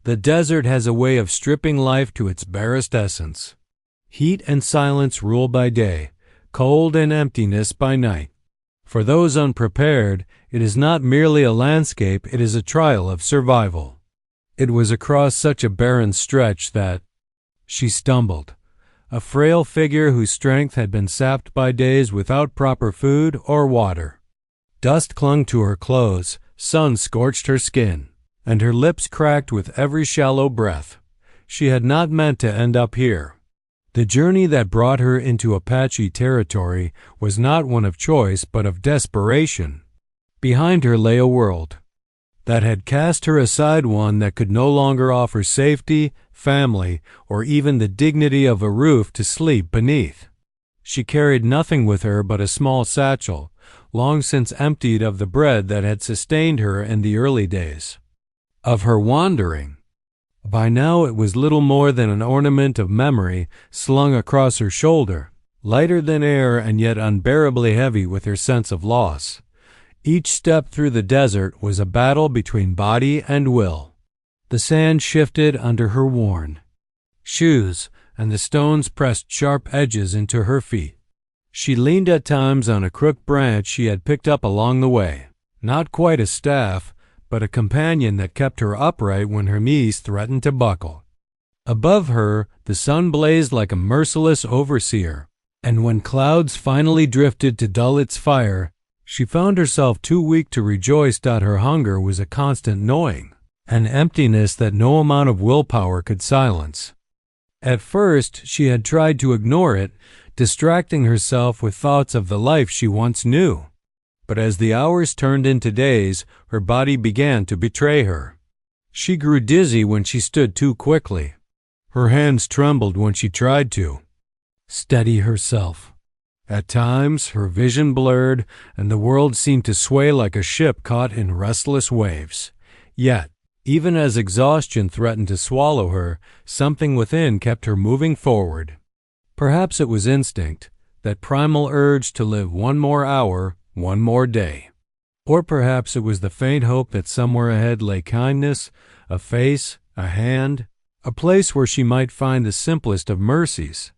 The desert has a way of stripping life to its barest essence. Heat and silence rule by day, cold and emptiness by night. For those unprepared, it is not merely a landscape, it is a trial of survival. It was across such a barren stretch that she stumbled, a frail figure whose strength had been sapped by days without proper food or water. Dust clung to her clothes, sun scorched her skin, and her lips cracked with every shallow breath. She had not meant to end up here. The journey that brought her into Apache territory was not one of choice but of desperation. Behind her lay a world that had cast her aside, one that could no longer offer safety, family, or even the dignity of a roof to sleep beneath. She carried nothing with her but a small satchel, long since emptied of the bread that had sustained her in the early days of her wandering. By now it was little more than an ornament of memory slung across her shoulder, lighter than air and yet unbearably heavy with her sense of loss. Each step through the desert was a battle between body and will. The sand shifted under her worn shoes, and the stones pressed sharp edges into her feet. She leaned at times on a crooked branch she had picked up along the way, not quite a staff, but a companion that kept her upright when her knees threatened to buckle. Above her, the sun blazed like a merciless overseer, and when clouds finally drifted to dull its fire, she found herself too weak to rejoice that her hunger was a constant gnawing, an emptiness that no amount of willpower could silence. At first, she had tried to ignore it, distracting herself with thoughts of the life she once knew. But as the hours turned into days, her body began to betray her. She grew dizzy when she stood too quickly. Her hands trembled when she tried to steady herself. At times, her vision blurred, and the world seemed to sway like a ship caught in restless waves. Yet, even as exhaustion threatened to swallow her, something within kept her moving forward. Perhaps it was instinct, that primal urge to live one more hour, one more day. Or perhaps it was the faint hope that somewhere ahead lay kindness, a face, a hand, a place where she might find the simplest of mercies.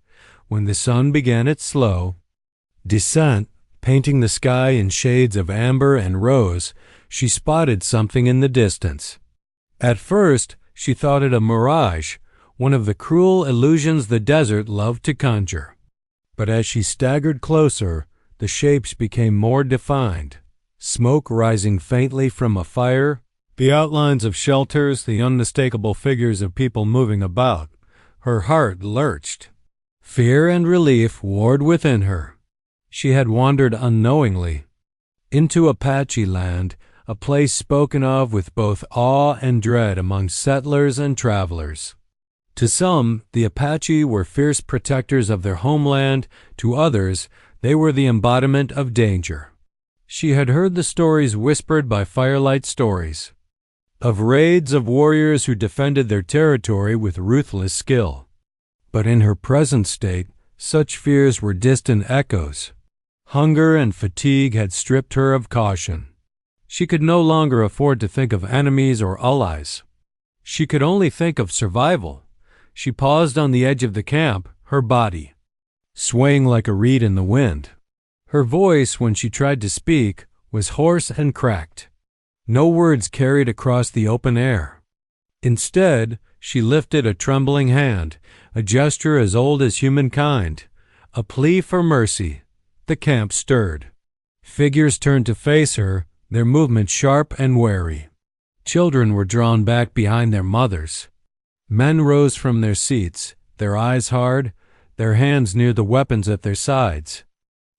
When the sun began its slow descent, painting the sky in shades of amber and rose, she spotted something in the distance. At first, she thought it a mirage, one of the cruel illusions the desert loved to conjure. But as she staggered closer, the shapes became more defined, smoke rising faintly from a fire, the outlines of shelters, the unmistakable figures of people moving about. Her heart lurched. Fear and relief warred within her. She had wandered unknowingly into Apache land, a place spoken of with both awe and dread among settlers and travelers. To some, the Apache were fierce protectors of their homeland. To others, they were the embodiment of danger. She had heard the stories whispered by firelight stories, of raids of warriors who defended their territory with ruthless skill. But in her present state, such fears were distant echoes. Hunger and fatigue had stripped her of caution. She could no longer afford to think of enemies or allies. She could only think of survival. She paused on the edge of the camp, her body swaying like a reed in the wind. Her voice, when she tried to speak, was hoarse and cracked. No words carried across the open air. Instead, she lifted a trembling hand, a gesture as old as humankind, a plea for mercy. The camp stirred. Figures turned to face her, their movements sharp and wary. Children were drawn back behind their mothers. Men rose from their seats, their eyes hard, their hands near the weapons at their sides.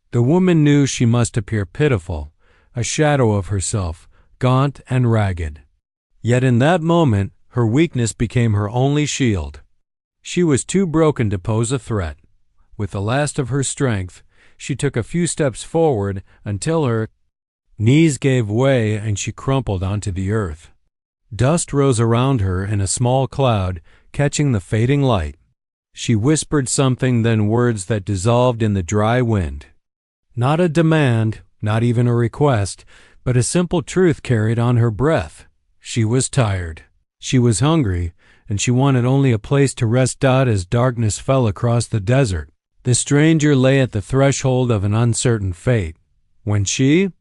The woman knew she must appear pitiful, a shadow of herself, gaunt and ragged. Yet in that moment, her weakness became her only shield. She was too broken to pose a threat. With the last of her strength, she took a few steps forward until her knees gave way and she crumpled onto the earth. Dust rose around her in a small cloud, catching the fading light. She whispered something, then words that dissolved in the dry wind. Not a demand, not even a request, but a simple truth carried on her breath. She was tired. She was hungry, and she wanted only a place to rest. As darkness fell across the desert, the stranger lay at the threshold of an uncertain fate. When she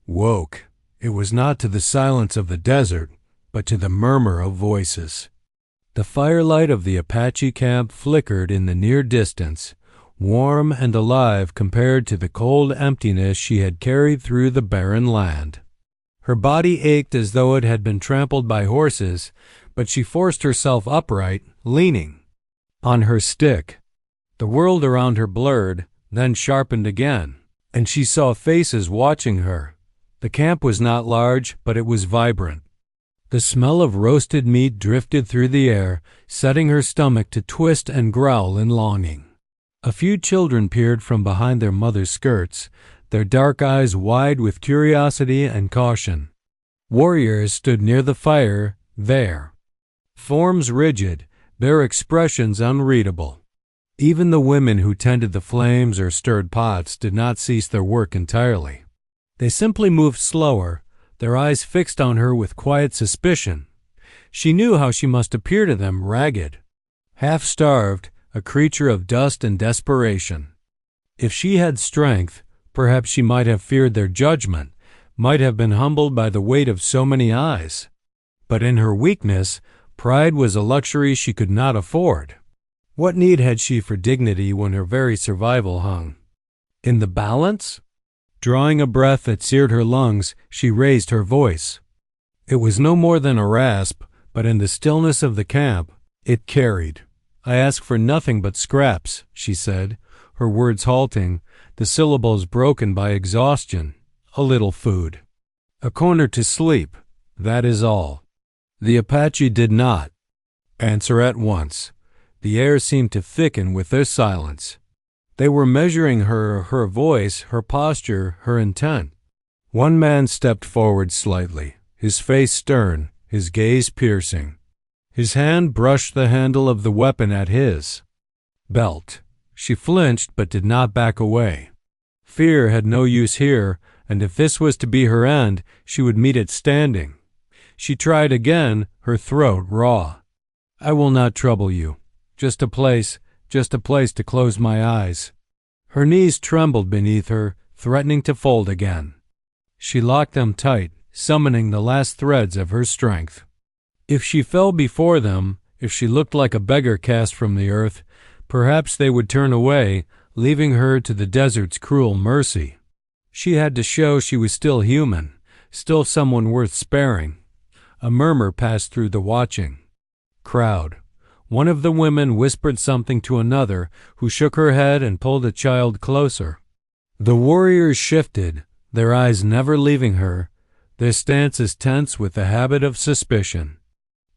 woke, it was not to the silence of the desert, but to the murmur of voices. The firelight of the Apache camp flickered in the near distance, warm and alive compared to the cold emptiness she had carried through the barren land. Her body ached as though it had been trampled by horses, but she forced herself upright, leaning on her stick. The world around her blurred, then sharpened again, and she saw faces watching her. The camp was not large, but it was vibrant. The smell of roasted meat drifted through the air, setting her stomach to twist and growl in longing. A few children peered from behind their mother's skirts, their dark eyes wide with curiosity and caution. Warriors stood near the fire, their forms rigid, their expressions unreadable. Even the women who tended the flames or stirred pots did not cease their work entirely. They simply moved slower, their eyes fixed on her with quiet suspicion. She knew how she must appear to them, ragged, half-starved, a creature of dust and desperation. If she had strength, perhaps she might have feared their judgment, might have been humbled by the weight of so many eyes. But in her weakness, pride was a luxury she could not afford. What need had she for dignity when her very survival hung in the balance? Drawing a breath that seared her lungs, she raised her voice. It was no more than a rasp, but in the stillness of the camp, it carried. "I ask for nothing but scraps," she said, her words halting, the syllables broken by exhaustion. "A little food. A corner to sleep. That is all." The Apache did not answer at once. The air seemed to thicken with their silence. They were measuring her voice, her posture, her intent. One man stepped forward slightly, his face stern, his gaze piercing. His hand brushed the handle of the weapon at his belt. She flinched but did not back away. Fear had no use here, and if this was to be her end, she would meet it standing. She tried again, her throat raw. "I will not trouble you. Just a place to close my eyes." Her knees trembled beneath her, threatening to fold again. She locked them tight, summoning the last threads of her strength. If she fell before them, if she looked like a beggar cast from the earth, perhaps they would turn away, leaving her to the desert's cruel mercy. She had to show she was still human, still someone worth sparing. A murmur passed through the watching crowd. One of the women whispered something to another, who shook her head and pulled a child closer. The warriors shifted, their eyes never leaving her, their stances tense with the habit of suspicion.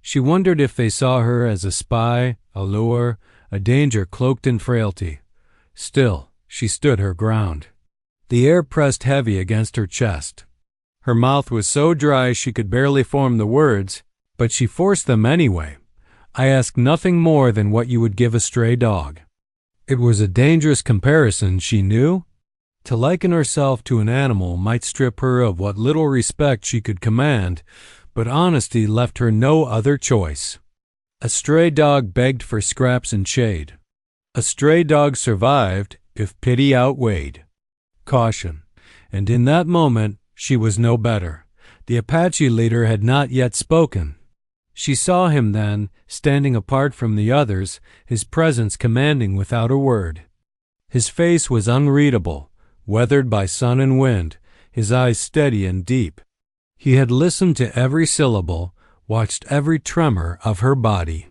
She wondered if they saw her as a spy, a lure, a danger cloaked in frailty. Still, she stood her ground. The air pressed heavy against her chest. Her mouth was so dry she could barely form the words, but she forced them anyway. "I ask nothing more than what you would give a stray dog." It was a dangerous comparison, she knew. To liken herself to an animal might strip her of what little respect she could command, but honesty left her no other choice. A stray dog begged for scraps and shade. A stray dog survived if pity outweighed caution, and in that moment she was no better. The Apache leader had not yet spoken. She saw him then, standing apart from the others, his presence commanding without a word. His face was unreadable, weathered by sun and wind, his eyes steady and deep. He had listened to every syllable, watched every tremor of her body.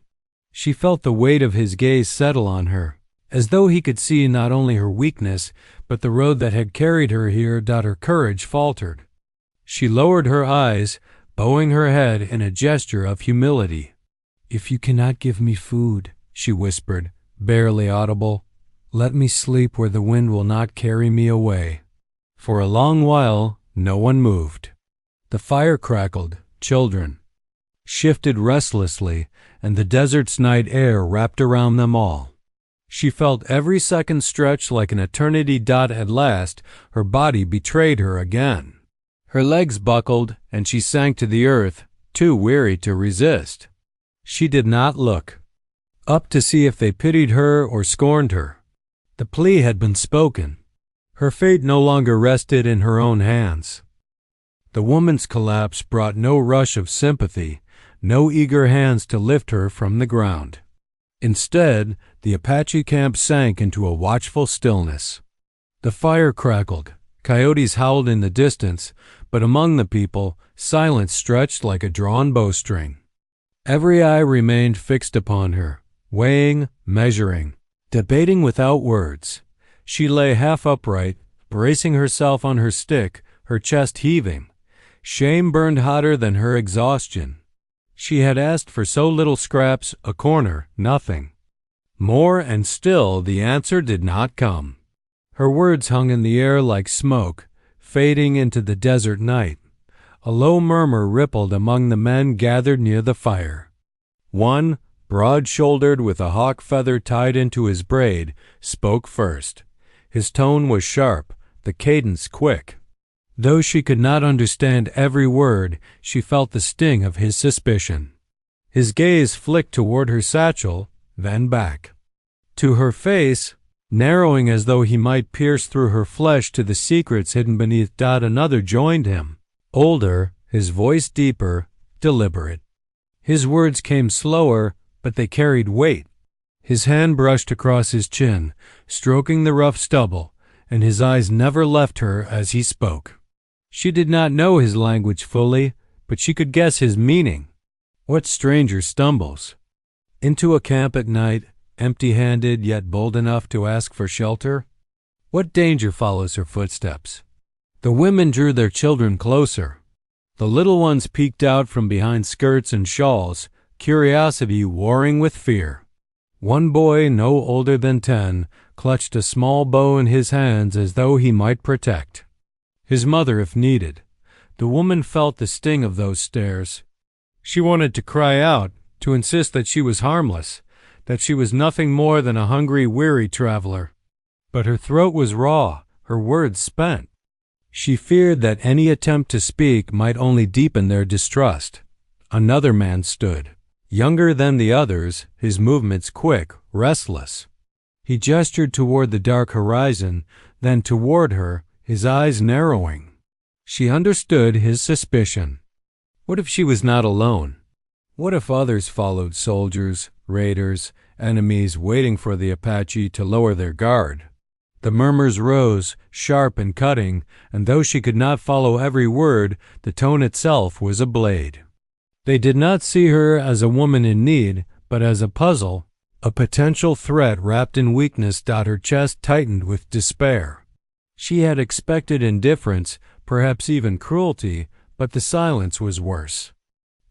She felt the weight of his gaze settle on her, as though he could see not only her weakness, but the road that had carried her here. Her courage faltered. She lowered her eyes, bowing her head in a gesture of humility. "If you cannot give me food," she whispered, barely audible, "let me sleep where the wind will not carry me away." For a long while, no one moved. The fire crackled, children shifted restlessly, and the desert's night air wrapped around them all. She felt every second stretch like an eternity. At last, her body betrayed her again. Her legs buckled, and she sank to the earth, too weary to resist. She did not look up to see if they pitied her or scorned her. The plea had been spoken. Her fate no longer rested in her own hands. The woman's collapse brought no rush of sympathy, no eager hands to lift her from the ground. Instead, the Apache camp sank into a watchful stillness. The fire crackled, coyotes howled in the distance, but among the people, silence stretched like a drawn bowstring. Every eye remained fixed upon her, weighing, measuring, debating without words. She lay half upright, bracing herself on her stick, her chest heaving. Shame burned hotter than her exhaustion. She had asked for so little scraps, a corner, nothing. More, and still the answer did not come. Her words hung in the air like smoke, fading into the desert night. A low murmur rippled among the men gathered near the fire. One, broad-shouldered with a hawk feather tied into his braid, spoke first. His tone was sharp, the cadence quick. Though she could not understand every word, she felt the sting of his suspicion. His gaze flicked toward her satchel, then back to her face, narrowing as though he might pierce through her flesh to the secrets hidden beneath. Another joined him, older, his voice deeper, deliberate. His words came slower, but they carried weight. His hand brushed across his chin, stroking the rough stubble, and his eyes never left her as he spoke. She did not know his language fully, but she could guess his meaning. What stranger stumbles into a camp at night, empty-handed yet bold enough to ask for shelter? What danger follows her footsteps? The women drew their children closer. The little ones peeked out from behind skirts and shawls, curiosity warring with fear. One boy, no older than 10, clutched a small bow in his hands as though he might protect his mother if needed. The woman felt the sting of those stares. She wanted to cry out, to insist that she was harmless, that she was nothing more than a hungry, weary traveler. But her throat was raw, her words spent. She feared that any attempt to speak might only deepen their distrust. Another man stood, younger than the others, his movements quick, restless. He gestured toward the dark horizon, then toward her, his eyes narrowing. She understood his suspicion. What if she was not alone? What if others followed, soldiers, raiders, enemies waiting for the Apache to lower their guard? The murmurs rose, sharp and cutting, and though she could not follow every word, the tone itself was a blade. They did not see her as a woman in need, but as a puzzle, a potential threat wrapped in weakness. Her chest tightened with despair. She had expected indifference, perhaps even cruelty, but the silence was worse.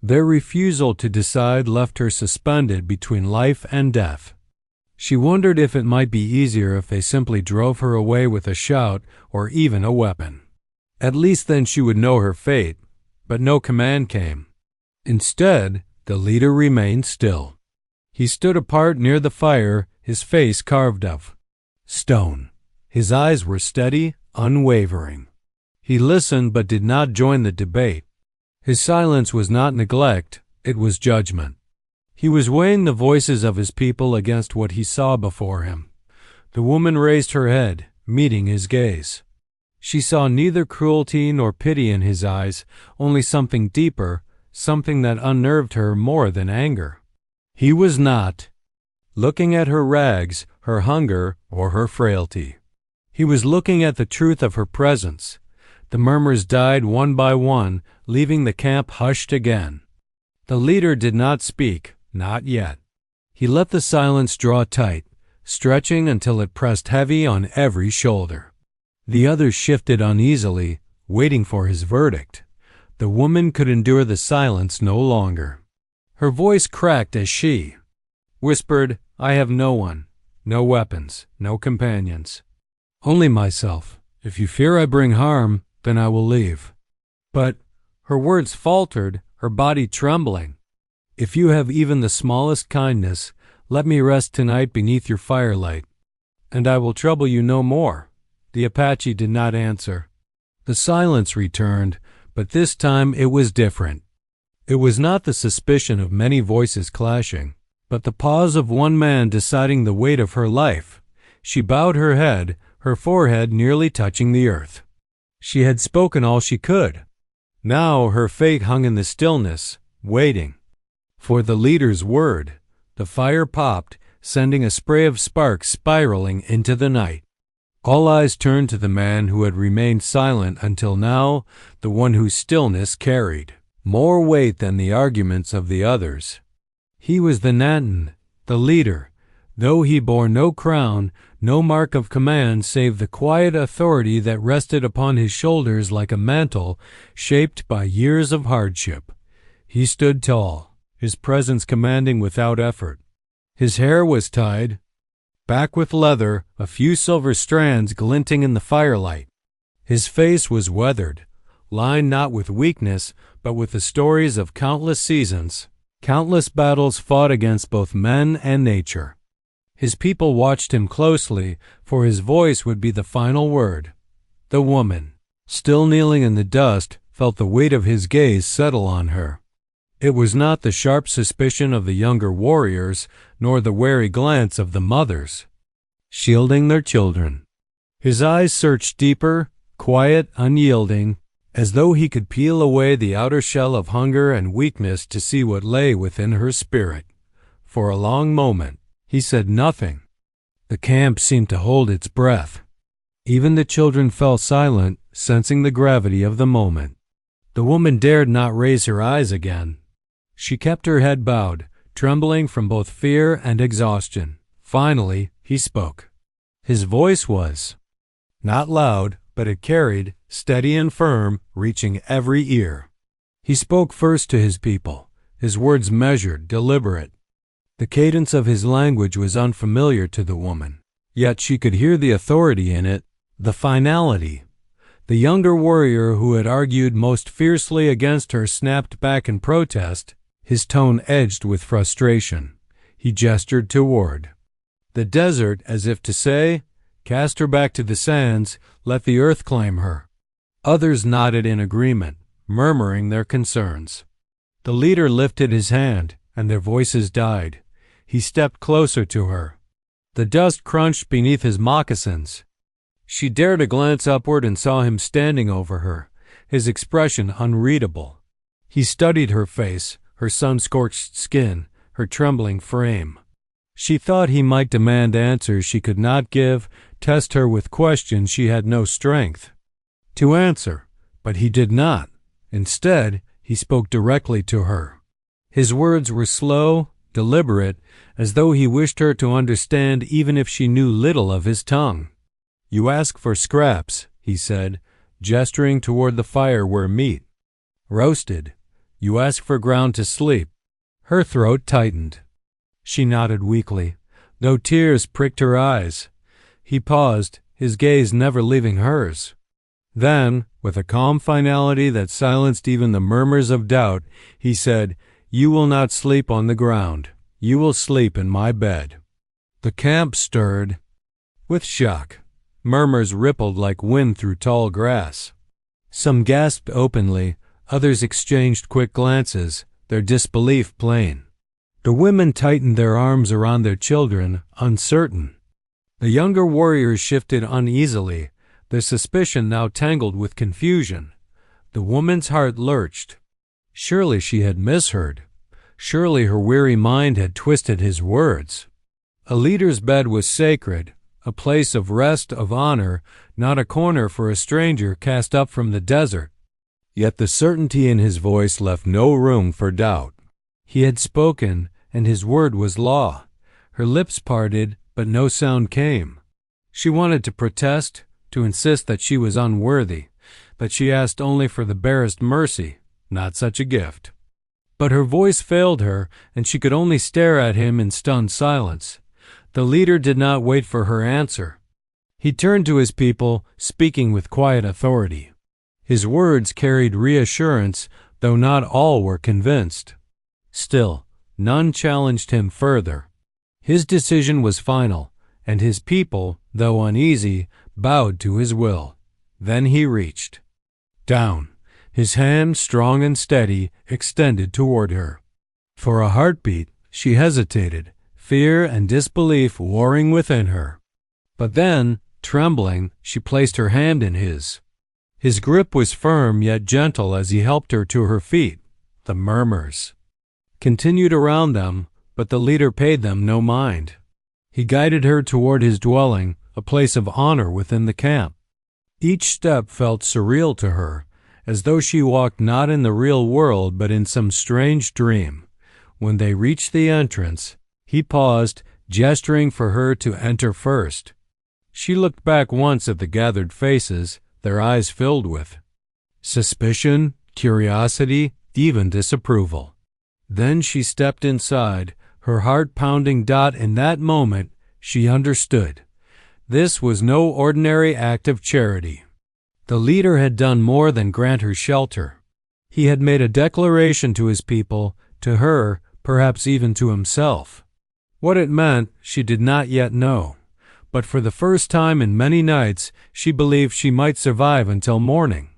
Their refusal to decide left her suspended between life and death. She wondered if it might be easier if they simply drove her away with a shout or even a weapon. At least then she would know her fate, but no command came. Instead, the leader remained still. He stood apart near the fire, his face carved of stone. His eyes were steady, unwavering. He listened but did not join the debate. His silence was not neglect, it was judgment. He was weighing the voices of his people against what he saw before him. The woman raised her head, meeting his gaze. She saw neither cruelty nor pity in his eyes, only something deeper, something that unnerved her more than anger. He was not looking at her rags, her hunger, or her frailty. He was looking at the truth of her presence. The murmurs died one by one, leaving the camp hushed again. The leader did not speak, not yet. He let the silence draw tight, stretching until it pressed heavy on every shoulder. The others shifted uneasily, waiting for his verdict. The woman could endure the silence no longer. Her voice cracked as she whispered, "I have no one, no weapons, no companions. Only myself. If you fear I bring harm, then I will leave." But her words faltered, her body trembling. "If you have even the smallest kindness, let me rest tonight beneath your firelight, and I will trouble you no more." The Apache did not answer. The silence returned, but this time it was different. It was not the suspicion of many voices clashing, but the pause of one man deciding the weight of her life. She bowed her head, her forehead nearly touching the earth. She had spoken all she could. Now her fate hung in the stillness, waiting for the leader's word. The fire popped, sending a spray of sparks spiraling into the night. All eyes turned to the man who had remained silent until now, the one whose stillness carried more weight than the arguments of the others. He was the Nanton, the leader, though he bore no crown, no mark of command save the quiet authority that rested upon his shoulders like a mantle shaped by years of hardship. He stood tall, his presence commanding without effort. His hair was tied back with leather, a few silver strands glinting in the firelight. His face was weathered, lined not with weakness, but with the stories of countless seasons, countless battles fought against both men and nature. His people watched him closely, for his voice would be the final word. The woman, still kneeling in the dust, felt the weight of his gaze settle on her. It was not the sharp suspicion of the younger warriors, nor the wary glance of the mothers, shielding their children. His eyes searched deeper, quiet, unyielding, as though he could peel away the outer shell of hunger and weakness to see what lay within her spirit. For a long moment, he said nothing. The camp seemed to hold its breath. Even the children fell silent, sensing the gravity of the moment. The woman dared not raise her eyes again. She kept her head bowed, trembling from both fear and exhaustion. Finally, he spoke. His voice was not loud, but it carried, steady and firm, reaching every ear. He spoke first to his people, his words measured, deliberate. The cadence of his language was unfamiliar to the woman, yet she could hear the authority in it, the finality. The younger warrior who had argued most fiercely against her snapped back in protest, his tone edged with frustration. He gestured toward the desert as if to say, "Cast her back to the sands, let the earth claim her." Others nodded in agreement, murmuring their concerns. The leader lifted his hand, and their voices died. He stepped closer to her. The dust crunched beneath his moccasins. She dared a glance upward and saw him standing over her, his expression unreadable. He studied her face, her sun-scorched skin, her trembling frame. She thought he might demand answers she could not give, test her with questions she had no strength to answer, but he did not. Instead, he spoke directly to her. His words were slow, deliberate, as though he wished her to understand even if she knew little of his tongue. "You ask for scraps," he said, gesturing toward the fire where meat roasted. "You ask for ground to sleep." Her throat tightened. She nodded weakly, though tears pricked her eyes. He paused, his gaze never leaving hers. Then, with a calm finality that silenced even the murmurs of doubt, he said, "You will not sleep on the ground. You will sleep in my bed." The camp stirred with shock. Murmurs rippled like wind through tall grass. Some gasped openly, others exchanged quick glances, their disbelief plain. The women tightened their arms around their children, uncertain. The younger warriors shifted uneasily, their suspicion now tangled with confusion. The woman's heart lurched. Surely she had misheard. Surely her weary mind had twisted his words. A leader's bed was sacred, a place of rest, of honor, not a corner for a stranger cast up from the desert. Yet the certainty in his voice left no room for doubt. He had spoken, and his word was law. Her lips parted, but no sound came. She wanted to protest, to insist that she was unworthy, but she asked only for the barest mercy, not such a gift. But her voice failed her, and she could only stare at him in stunned silence. The leader did not wait for her answer. He turned to his people, speaking with quiet authority. His words carried reassurance, though not all were convinced. Still, none challenged him further. His decision was final, and his people, though uneasy, bowed to his will. Then he reached down. his hand, strong and steady, extended toward her. For a heartbeat, she hesitated, fear and disbelief warring within her. But then, trembling, she placed her hand in his. His grip was firm yet gentle as he helped her to her feet. The murmurs continued around them, but the leader paid them no mind. He guided her toward his dwelling, a place of honor within the camp. Each step felt surreal to her, as though she walked not in the real world but in some strange dream. When they reached the entrance, he paused, gesturing for her to enter first. She looked back once at the gathered faces, their eyes filled with suspicion, curiosity, even disapproval. Then she stepped inside, her heart pounding. In that moment, she understood. This was no ordinary act of charity. The leader had done more than grant her shelter. He had made a declaration to his people, to her, perhaps even to himself. What it meant, she did not yet know. But for the first time in many nights, she believed she might survive until morning.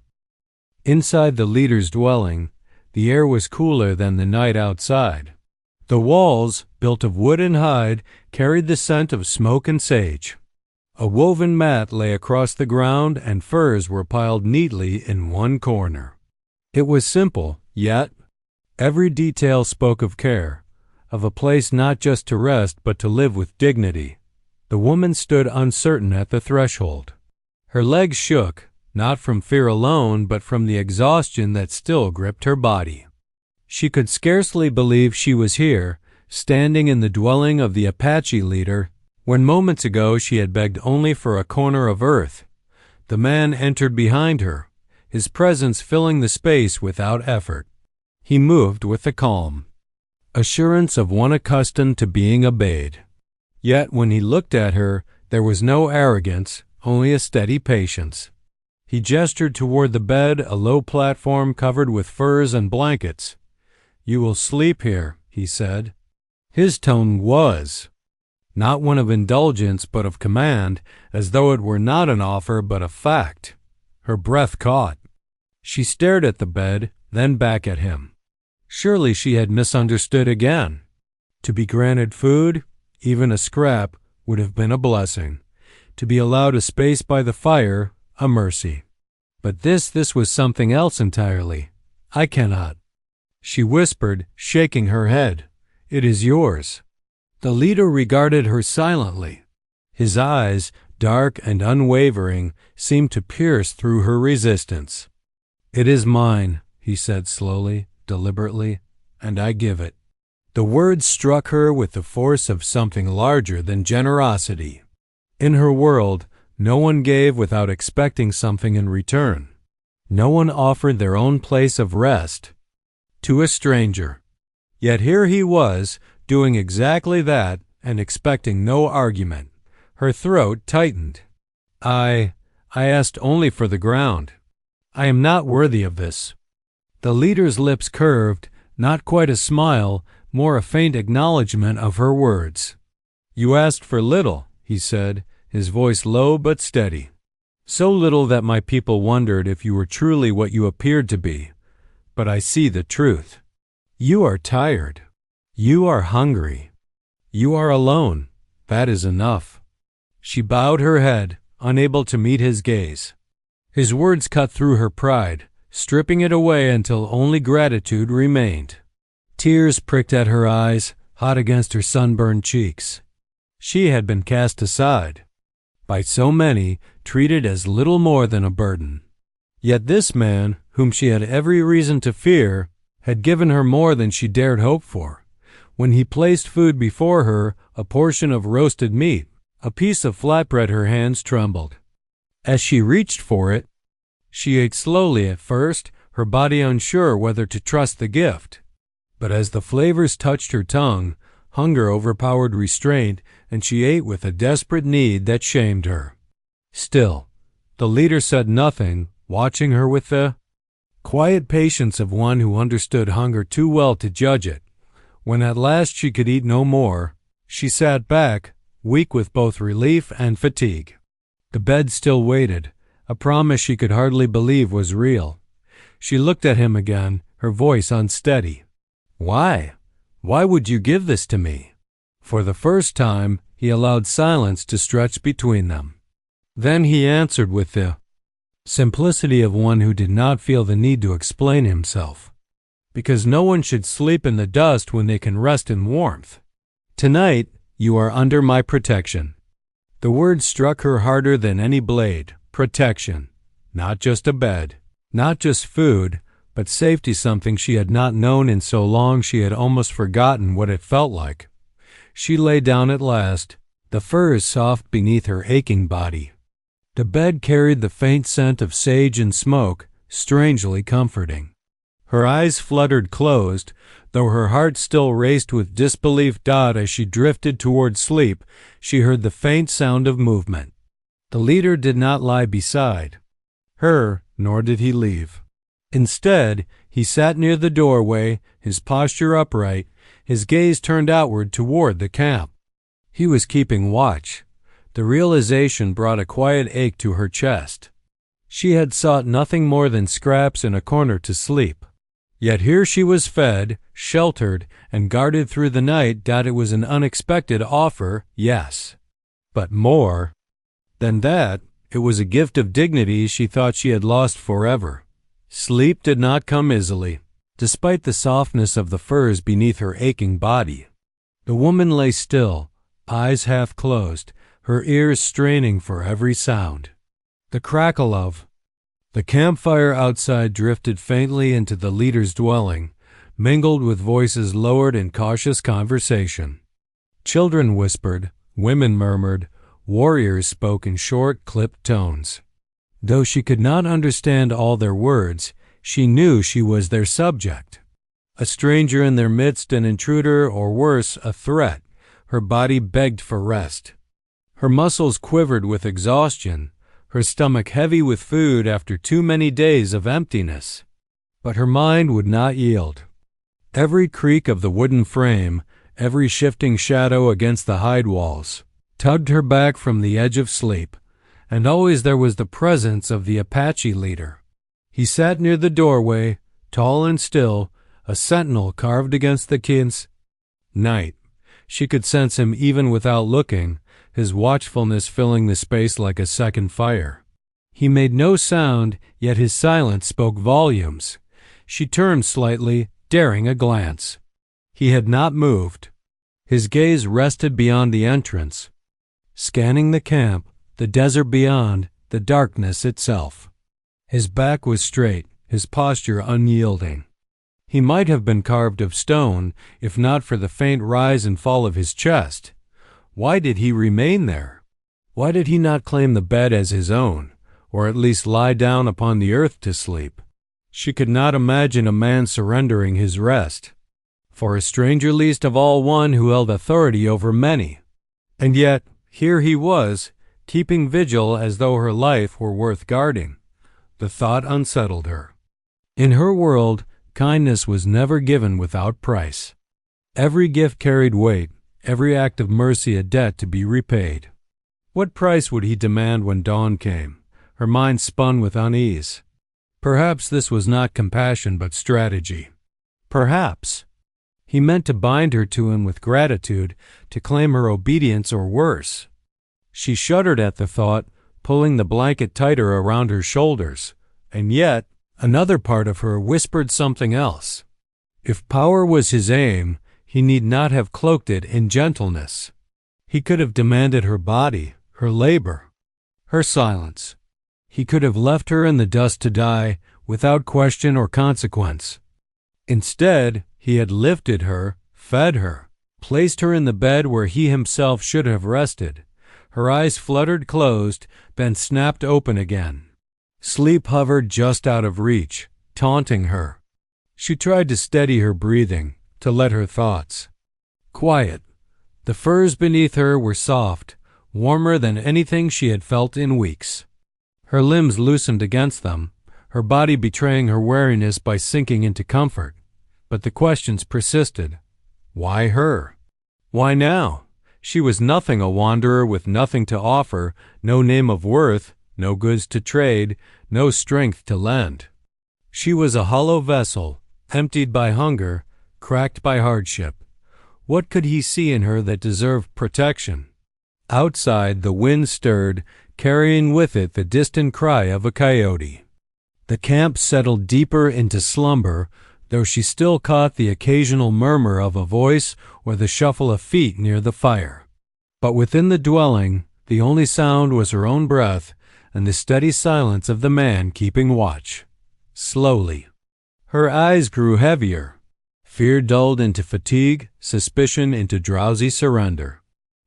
Inside the leader's dwelling, the air was cooler than the night outside. The walls, built of wood and hide, carried the scent of smoke and sage. A woven mat lay across the ground, and furs were piled neatly in one corner. It was simple, yet every detail spoke of care, of a place not just to rest but to live with dignity. The woman stood uncertain at the threshold. Her legs shook, not from fear alone, but from the exhaustion that still gripped her body. She could scarcely believe she was here, standing in the dwelling of the Apache leader, when moments ago she had begged only for a corner of earth. The man entered behind her, his presence filling the space without effort. He moved with the calm assurance of one accustomed to being obeyed. Yet when he looked at her, there was no arrogance, only a steady patience. He gestured toward the bed, a low platform covered with furs and blankets. "You will sleep here," he said. His tone was not one of indulgence but of command, as though it were not an offer but a fact. Her breath caught. She stared at the bed, then back at him. Surely she had misunderstood again. To be granted food, even a scrap, would have been a blessing. To be allowed a space by the fire, a mercy. But this was something else entirely. "I cannot," she whispered, shaking her head. "It is yours." The leader regarded her silently. His eyes, dark and unwavering, seemed to pierce through her resistance. "It is mine," he said slowly, deliberately, "and I give it." The words struck her with the force of something larger than generosity. In her world, no one gave without expecting something in return. No one offered their own place of rest to a stranger. Yet here he was, doing exactly that and expecting no argument. Her throat tightened. I asked only for the ground. I am not worthy of this." The leader's lips curved, not quite a smile, more a faint acknowledgment of her words. "You asked for little," he said, his voice low but steady. "So little that my people wondered if you were truly what you appeared to be. But I see the truth. You are tired. You are hungry. You are alone. That is enough." She bowed her head, unable to meet his gaze. His words cut through her pride, stripping it away until only gratitude remained. Tears pricked at her eyes, hot against her sunburned cheeks. She had been cast aside. By so many, treated as little more than a burden. Yet this man, whom she had every reason to fear, had given her more than she dared hope for. When he placed food before her, a portion of roasted meat, a piece of flatbread, her hands trembled. As she reached for it, she ate slowly at first, her body unsure whether to trust the gift. But as the flavors touched her tongue, hunger overpowered restraint, and she ate with a desperate need that shamed her. Still, the leader said nothing, watching her with the quiet patience of one who understood hunger too well to judge it. When at last she could eat no more, she sat back, weak with both relief and fatigue. The bed still waited, a promise she could hardly believe was real. She looked at him again, her voice unsteady. Why? Why would you give this to me? For the first time, he allowed silence to stretch between them. Then he answered with the simplicity of one who did not feel the need to explain himself. Because no one should sleep in the dust when they can rest in warmth. Tonight, you are under my protection. The word struck her harder than any blade. Protection. Not just a bed. Not just food, but safety, something she had not known in so long she had almost forgotten what it felt like. She lay down at last, the furs soft beneath her aching body. The bed carried the faint scent of sage and smoke, strangely comforting. Her eyes fluttered closed, though her heart still raced with disbelief. As she drifted toward sleep, she heard the faint sound of movement. The leader did not lie beside her, nor did he leave. Instead, he sat near the doorway, his posture upright, his gaze turned outward toward the camp. He was keeping watch. The realization brought a quiet ache to her chest. She had sought nothing more than scraps in a corner to sleep. Yet here she was fed, sheltered, and guarded through the night. It was an unexpected offer, yes. But more than that, it was a gift of dignity she thought she had lost forever. Sleep did not come easily, despite the softness of the furs beneath her aching body. The woman lay still, eyes half closed, her ears straining for every sound. The crackle of the campfire outside drifted faintly into the leader's dwelling, mingled with voices lowered in cautious conversation. Children whispered, women murmured, warriors spoke in short, clipped tones. Though she could not understand all their words, she knew she was their subject. A stranger in their midst, an intruder, or worse, a threat. Her body begged for rest. Her muscles quivered with exhaustion, her stomach heavy with food after too many days of emptiness. But her mind would not yield. Every creak of the wooden frame, every shifting shadow against the hide walls, tugged her back from the edge of sleep, and always there was the presence of the Apache leader. He sat near the doorway, tall and still, a sentinel carved against the kin's night. She could sense him even without looking, his watchfulness filling the space like a second fire. He made no sound, yet his silence spoke volumes. She turned slightly, daring a glance. He had not moved. His gaze rested beyond the entrance, scanning the camp, the desert beyond, the darkness itself. His back was straight, his posture unyielding. He might have been carved of stone, if not for the faint rise and fall of his chest. Why did he remain there? Why did he not claim the bed as his own, or at least lie down upon the earth to sleep? She could not imagine a man surrendering his rest. For a stranger, least of all one who held authority over many. And yet, here he was, keeping vigil as though her life were worth guarding. The thought unsettled her. In her world, kindness was never given without price. Every gift carried weight, every act of mercy a debt to be repaid. What price would he demand when dawn came? Her mind spun with unease. Perhaps this was not compassion but strategy. Perhaps he meant to bind her to him with gratitude, to claim her obedience or worse. She shuddered at the thought, pulling the blanket tighter around her shoulders, and yet another part of her whispered something else. If power was his aim, he need not have cloaked it in gentleness. He could have demanded her body, her labor, her silence. He could have left her in the dust to die without question or consequence. Instead, he had lifted her, fed her, placed her in the bed where he himself should have rested. Her eyes fluttered closed, then snapped open again. Sleep hovered just out of reach, taunting her. She tried to steady her breathing, to let her thoughts quiet. The furs beneath her were soft, warmer than anything she had felt in weeks. Her limbs loosened against them, her body betraying her weariness by sinking into comfort. But the questions persisted. Why her? Why now? She was nothing, a wanderer with nothing to offer, no name of worth, no goods to trade, no strength to lend. She was a hollow vessel, emptied by hunger, cracked by hardship. What could he see in her that deserved protection? Outside, the wind stirred, carrying with it the distant cry of a coyote. The camp settled deeper into slumber, though she still caught the occasional murmur of a voice or the shuffle of feet near the fire. But within the dwelling, the only sound was her own breath and the steady silence of the man keeping watch. Slowly, her eyes grew heavier. Fear dulled into fatigue, suspicion into drowsy surrender.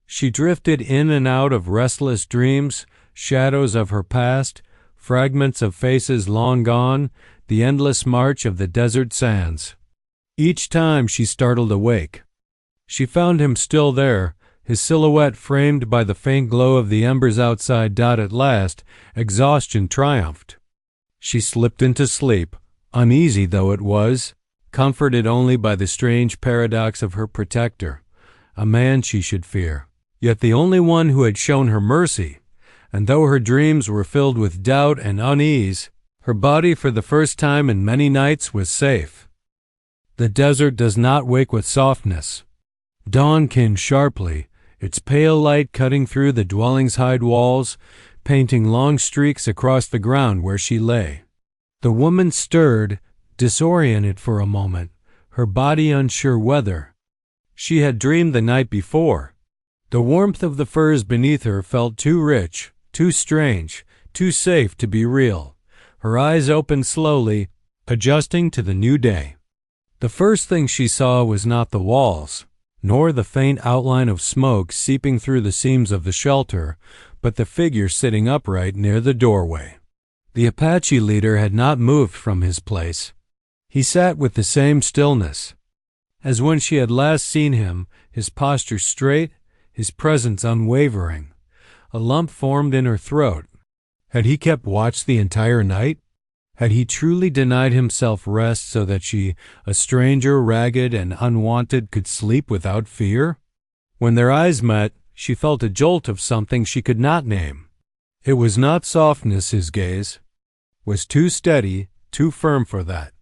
She drifted in and out of restless dreams, shadows of her past, fragments of faces long gone, the endless march of the desert sands. Each time she startled awake. She found him still there, his silhouette framed by the faint glow of the embers outside. At last, exhaustion triumphed. She slipped into sleep, uneasy though it was, comforted only by the strange paradox of her protector, a man she should fear, yet the only one who had shown her mercy. And though her dreams were filled with doubt and unease, her body for the first time in many nights was safe. The desert does not wake with softness. Dawn came sharply, its pale light cutting through the dwelling's hide walls, painting long streaks across the ground where she lay. The woman stirred, disoriented for a moment, her body unsure whether. She had dreamed the night before. The warmth of the furs beneath her felt too rich, too strange, too safe to be real. Her eyes opened slowly, adjusting to the new day. The first thing she saw was not the walls, nor the faint outline of smoke seeping through the seams of the shelter, but the figure sitting upright near the doorway. The Apache leader had not moved from his place. He sat with the same stillness. As when she had last seen him, his posture straight, his presence unwavering. A lump formed in her throat. Had he kept watch the entire night? Had he truly denied himself rest so that she, a stranger, ragged and unwanted, could sleep without fear? When their eyes met, she felt a jolt of something she could not name. It was not softness. His gaze was too steady, too firm for that.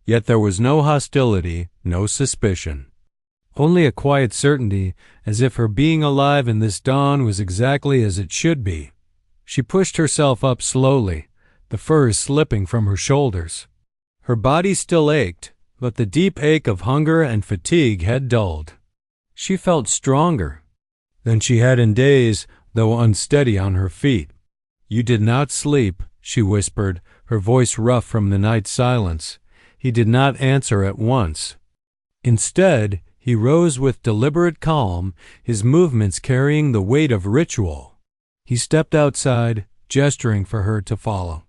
Yet there was no hostility, no suspicion. Only a quiet certainty, as if her being alive in this dawn was exactly as it should be. She pushed herself up slowly, the furs slipping from her shoulders. Her body still ached, but the deep ache of hunger and fatigue had dulled. She felt stronger than she had in days, though unsteady on her feet. "You did not sleep," she whispered, her voice rough from the night's silence. He did not answer at once. Instead, he rose with deliberate calm, his movements carrying the weight of ritual. He stepped outside, gesturing for her to follow.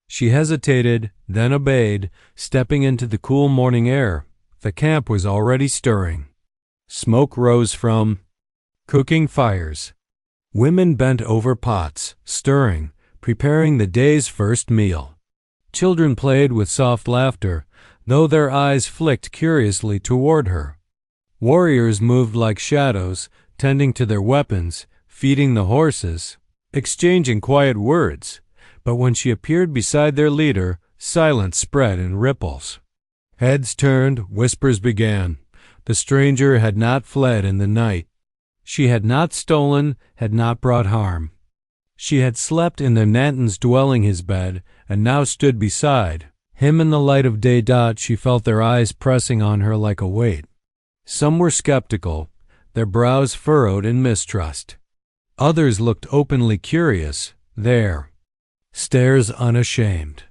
She hesitated, then obeyed, stepping into the cool morning air. The camp was already stirring. Smoke rose from cooking fires. Women bent over pots, stirring, preparing the day's first meal. Children played with soft laughter, though their eyes flicked curiously toward her. Warriors moved like shadows, tending to their weapons, feeding the horses, exchanging quiet words. But when she appeared beside their leader, silence spread in ripples. Heads turned, whispers began. The stranger had not fled in the night. She had not stolen, had not brought harm. She had slept in the Nanton's dwelling, his bed, and now stood beside him in the light of day. She felt their eyes pressing on her like a weight. Some were skeptical, their brows furrowed in mistrust. Others looked openly curious, their stares unashamed.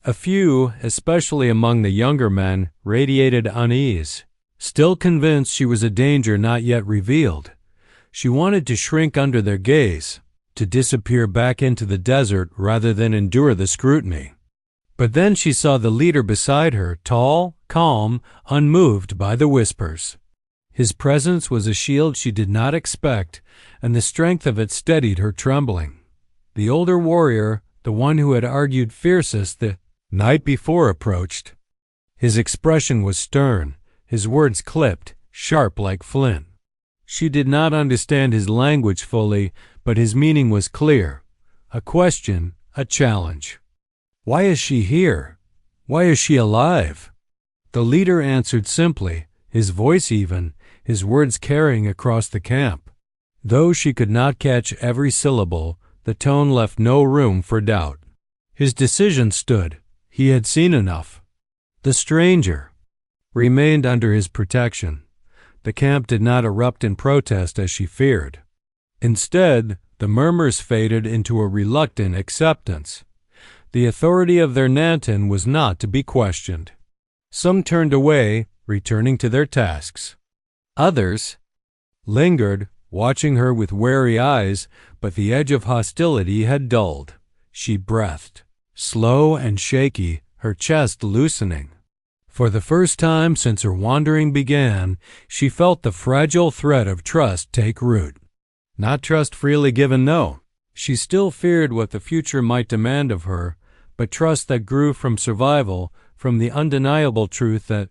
A few, especially among the younger men, radiated unease, still convinced she was a danger not yet revealed. She wanted to shrink under their gaze, to disappear back into the desert rather than endure the scrutiny. But then she saw the leader beside her, tall, calm, unmoved by the whispers. His presence was a shield she did not expect, and the strength of it steadied her trembling. The older warrior, the one who had argued fiercest the night before, approached. His expression was stern, his words clipped, sharp like flint. She did not understand his language fully, but his meaning was clear. A question, a challenge. Why is she here? Why is she alive? The leader answered simply, his voice even, his words carrying across the camp. Though she could not catch every syllable, the tone left no room for doubt. His decision stood. He had seen enough. The stranger remained under his protection. The camp did not erupt in protest as she feared. Instead, the murmurs faded into a reluctant acceptance. The authority of their Nantin was not to be questioned. Some turned away, returning to their tasks. Others lingered, watching her with wary eyes, but the edge of hostility had dulled. She breathed, slow and shaky, her chest loosening. For the first time since her wandering began, she felt the fragile thread of trust take root. Not trust freely given, no. She still feared what the future might demand of her, but trust that grew from survival, from the undeniable truth that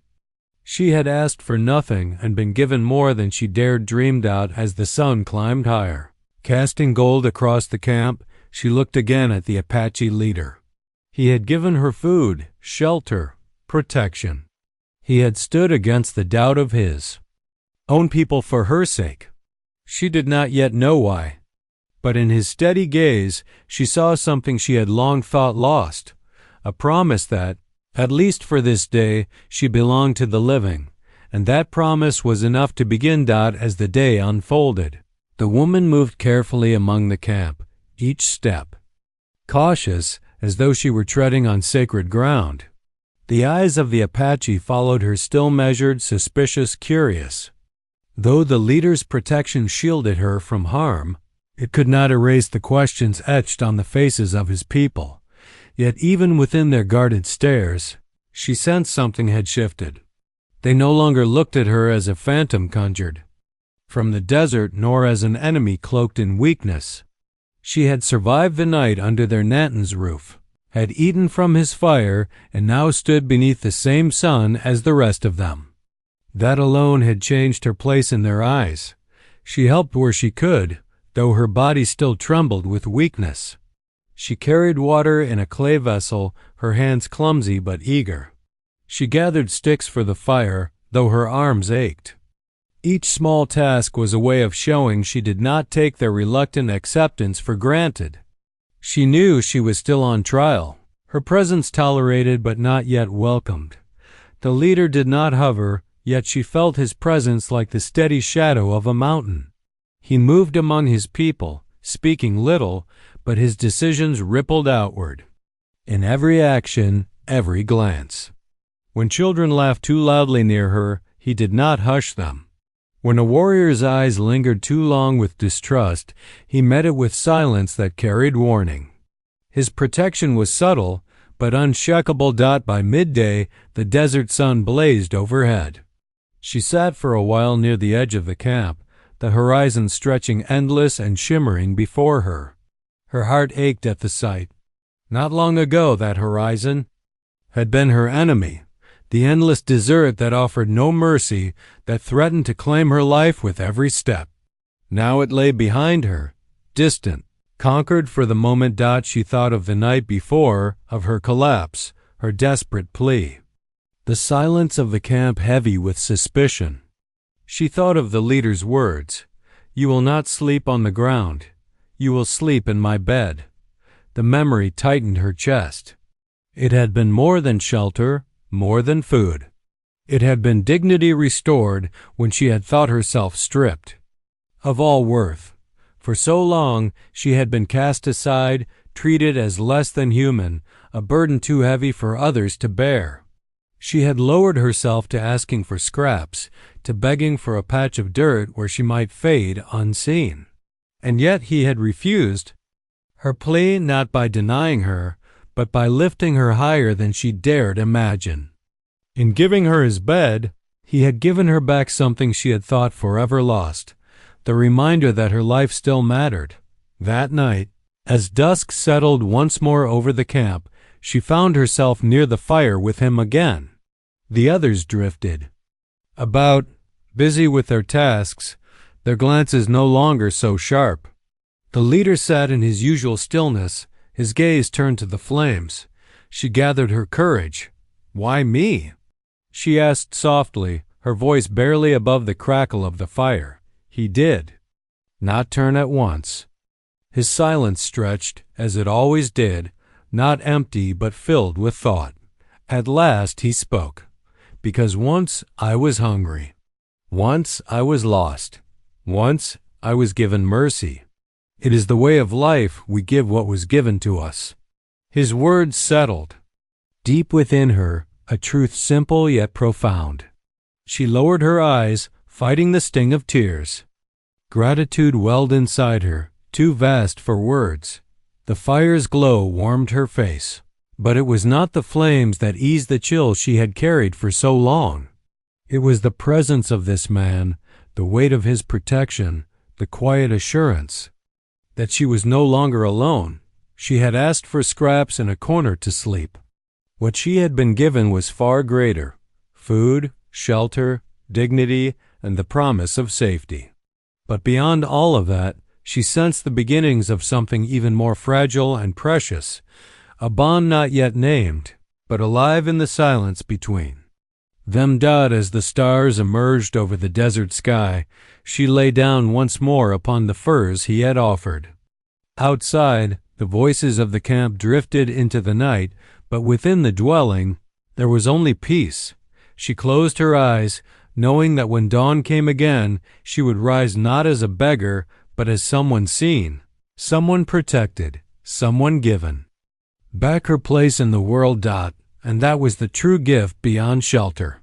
she had asked for nothing and been given more than she dared dreamed out as the sun climbed higher. Casting gold across the camp, she looked again at the Apache leader. He had given her food, shelter, protection. He had stood against the doubt of his own people for her sake. She did not yet know why, but in his steady gaze she saw something she had long thought lost, a promise that, at least for this day, she belonged to the living, and that promise was enough to begin Dot as the day unfolded. The woman moved carefully among the camp, each step cautious, as though she were treading on sacred ground. The eyes of the Apache followed her, still measured, suspicious, curious. Though the leader's protection shielded her from harm, it could not erase the questions etched on the faces of his people. Yet even within their guarded stares, she sensed something had shifted. They no longer looked at her as a phantom conjured from the desert, nor as an enemy cloaked in weakness. She had survived the night under their Nantin's roof, had eaten from his fire, and now stood beneath the same sun as the rest of them. That alone had changed her place in their eyes. She helped where she could, though her body still trembled with weakness. She carried water in a clay vessel, her hands clumsy but eager. She gathered sticks for the fire, though her arms ached. Each small task was a way of showing she did not take their reluctant acceptance for granted. She knew she was still on trial, her presence tolerated but not yet welcomed. The leader did not hover, yet she felt his presence like the steady shadow of a mountain. He moved among his people, speaking little, but his decisions rippled outward. In every action, every glance. When children laughed too loudly near her, he did not hush them. When a warrior's eyes lingered too long with distrust, he met it with silence that carried warning. His protection was subtle, but unshakable. By midday, the desert sun blazed overhead. She sat for a while near the edge of the camp, the horizon stretching endless and shimmering before her. Her heart ached at the sight. Not long ago that horizon had been her enemy, the endless desert that offered no mercy, that threatened to claim her life with every step. Now it lay behind her, distant, conquered for the moment. She thought of the night before, of her collapse, her desperate plea. The silence of the camp heavy with suspicion. She thought of the leader's words, "You will not sleep on the ground. You will sleep in my bed." The memory tightened her chest. It had been more than shelter, more than food. It had been dignity restored when she had thought herself stripped of all worth. For so long she had been cast aside, treated as less than human, a burden too heavy for others to bear. She had lowered herself to asking for scraps, to begging for a patch of dirt where she might fade unseen. And yet he had refused her plea, not by denying her, but by lifting her higher than she dared imagine. In giving her his bed, he had given her back something she had thought forever lost, the reminder that her life still mattered. That night, as dusk settled once more over the camp, she found herself near the fire with him again. The others drifted about, busy with their tasks, their glances no longer so sharp. The leader sat in his usual stillness, his gaze turned to the flames. She gathered her courage. "Why me?" she asked softly, her voice barely above the crackle of the fire. He did not turn at once. His silence stretched, as it always did, not empty but filled with thought. At last he spoke. "Because once I was hungry. Once I was lost. Once I was given mercy. It is the way of life we give what was given to us." His words settled deep within her, a truth simple yet profound. She lowered her eyes, fighting the sting of tears. Gratitude welled inside her, too vast for words. The fire's glow warmed her face. But it was not the flames that eased the chill she had carried for so long. It was the presence of this man, the weight of his protection, the quiet assurance that she was no longer alone. She had asked for scraps and a corner to sleep. What she had been given was far greater: food, shelter, dignity, and the promise of safety. But beyond all of that, she sensed the beginnings of something even more fragile and precious, a bond not yet named, but alive in the silence between them. As the stars emerged over the desert sky, she lay down once more upon the furs he had offered. Outside, the voices of the camp drifted into the night, but within the dwelling, there was only peace. She closed her eyes, knowing that when dawn came again, she would rise not as a beggar, but as someone seen, someone protected, someone given back her place in the world. And that was the true gift beyond shelter.